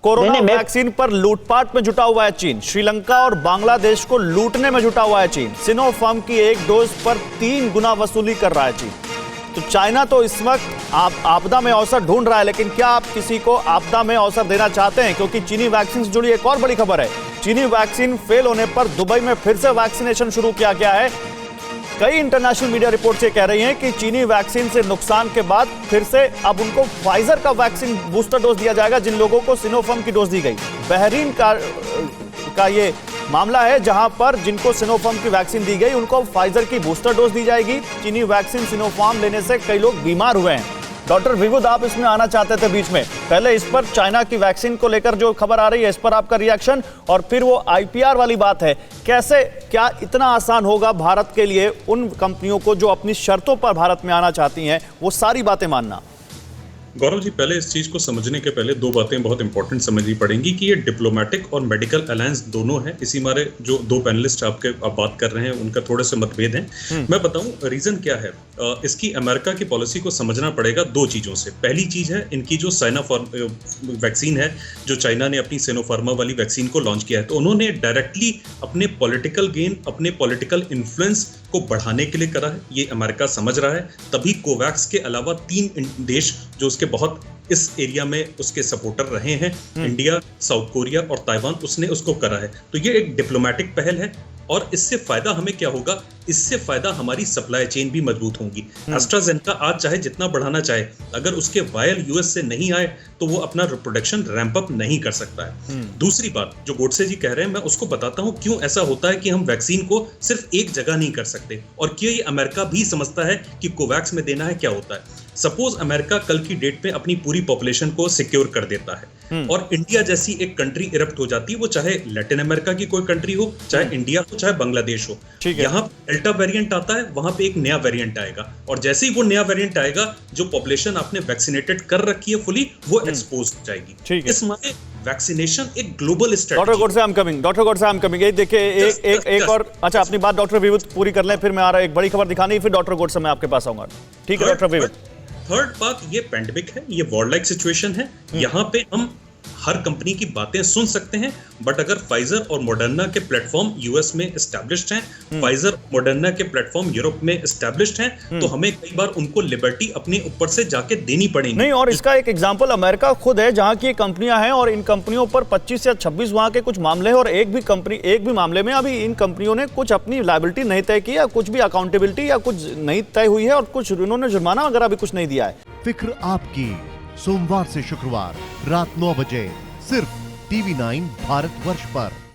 Corona vaccine पर लूटपाट में जुटा हुआ है चीन। श्रीलंका और बांग्लादेश को लूटने में जुटा हुआ है चीन। सिनोफार्म की एक डोज पर 3 गुना वसूली कर रहा है चीन। तो चाइना तो इस वक्त आपदा में अवसर ढूंढ रहा है, लेकिन क्या आप किसी को आपदा में अवसर देना चाहते हैं? क्योंकि चीनी वैक्सीन से जुड़ी एक और बड़ी खबर है। चीनी वैक्सीन फेल होने पर दुबई में फिर से वैक्सीनेशन शुरू किया गया है। कई इंटरनेशनल मीडिया रिपोर्ट्स ये कह रही हैं कि चीनी वैक्सीन से नुकसान के बाद फिर से अब उनको फाइजर का वैक्सीन बूस्टर डोज दिया जाएगा, जिन लोगों को सिनोफार्म की डोज दी गई। बहरीन का ये मामला है, जहां पर जिनको सिनोफार्म की वैक्सीन दी गई उनको फाइजर की बूस्टर डोज दी जाएगी। चीनी वैक्सीन सिनोफार्म लेने से कई लोग बीमार हुए हैं। डॉक्टर विभुद, आप इसमें आना चाहते थे बीच में। पहले इस पर चाइना की वैक्सीन को लेकर जो खबर आ रही है, इस पर आपका रिएक्शन, और फिर वो आईपीआर वाली बात है। कैसे, क्या इतना आसान होगा भारत के लिए उन कंपनियों को जो अपनी शर्तों पर भारत में आना चाहती हैं, वो सारी बातें मानना? गौरव जी, पहले इस चीज को समझने के पहले 2 बातें बहुत इंपॉर्टेंट समझनी पड़ेंगी कि ये डिप्लोमेटिक और मेडिकल अलायंस दोनों है। इसी मारे जो 2 पैनलिस्ट आप बात कर रहे हैं उनका थोड़े से मतभेद हैं। मैं बताऊं रीजन क्या है। इसकी अमेरिका की पॉलिसी को समझना पड़ेगा 2 चीजों से। पहली चीज है इनकी जो वैक्सीन है, जो चाइना ने अपनी सिनोफार्मा वाली वैक्सीन को लॉन्च किया है, तो उन्होंने डायरेक्टली अपने पॉलिटिकल गेन, अपने पॉलिटिकल इन्फ्लुएंस को बढ़ाने के लिए करा है। ये अमेरिका समझ रहा है। तभी कोवैक्स के अलावा 3 देश जो उसके बहुत इस एरिया में उसके सपोर्टर रहे हैं, इंडिया, साउथ कोरिया और ताइवान, उसने उसको करा है। तो ये एक डिप्लोमेटिक पहल है और इससे फायदा हमें क्या होगा? इससे फायदा हमारी सप्लाई चेन भी मजबूत होगी। एस्ट्राजेनेका आज चाहे जितना बढ़ाना चाहे, अगर उसके वायल यूएस से नहीं आए तो वो अपना प्रोडक्शन रैंप अप नहीं कर सकता है। दूसरी बात जो गोडसे जी कह रहे हैं, मैं उसको बताता हूं क्यों ऐसा होता है कि हम वैक्सीन को सिर्फ एक जगह नहीं कर सकते, और क्यों ये अमेरिका भी समझता है कि कोवैक्स में देना है क्या होता है। सपोज अमेरिका कल की डेट में अपनी पूरी पॉपुलेशन को सिक्योर कर देता है और इंडिया जैसी एक कंट्री इरप्ट हो जाती है, वो चाहे लैटिन अमेरिका की कोई कंट्री हो, चाहे इंडिया हो, चाहे बांग्लादेश हो। यहाँ डेल्टा वेरिएंट आता है, वहां पे एक नया वेरिएंट आएगा, और जैसे ही वो नया वेरिएंट आएगा, जो पॉपुलेशन आपने वैक्सीनेटेड कर रखी है फुली, वो एक्सपोज हो जाएगी। इस मामले वैक्सीनेशन एक global strategy. Doctor Godse I am coming. ये देखिए एक और, अच्छा अपनी बात डॉक्टर विभुद पूरी कर लें, फिर मैं आ रहा हूं एक बड़ी खबर दिखाने, फिर डॉक्टर गोडसे मैं आपके पास आऊंगा। ठीक है डॉक्टर विभुद। थर्ड बात, ये पेंडेमिक है, ये वॉर लाइक सिचुएशन है। यहाँ पे हम हर कंपनी की बातें सुन सकते हैं, बट अगर फाइजर और मॉडर्ना के प्लेटफॉर्म यूएस में एस्टैब्लिश्ड हैं, फाइजर मॉडर्ना के प्लेटफॉर्म यूरोप में एस्टैब्लिश्ड हैं, तो हमें कई बार उनको लिबर्टी अपने ऊपर से जाके देनी पड़ेगी। नहीं, और इसका एक एग्जांपल अमेरिका खुद है, जहां की कंपनियां हैं और इन कंपनियों पर 25 या 26 वहां के कुछ मामले हैं, और एक भी मामले में अभी इन कंपनियों ने कुछ अपनी लायबिलिटी नहीं तय की, या कुछ भी अकाउंटेबिलिटी या कुछ नहीं तय हुई है, और कुछ इन्होंने जुर्माना वगैरह भी कुछ नहीं दिया है। फिक्र आपकी, सोमवार से शुक्रवार रात 9 बजे सिर्फ TV9 भारतवर्ष पर।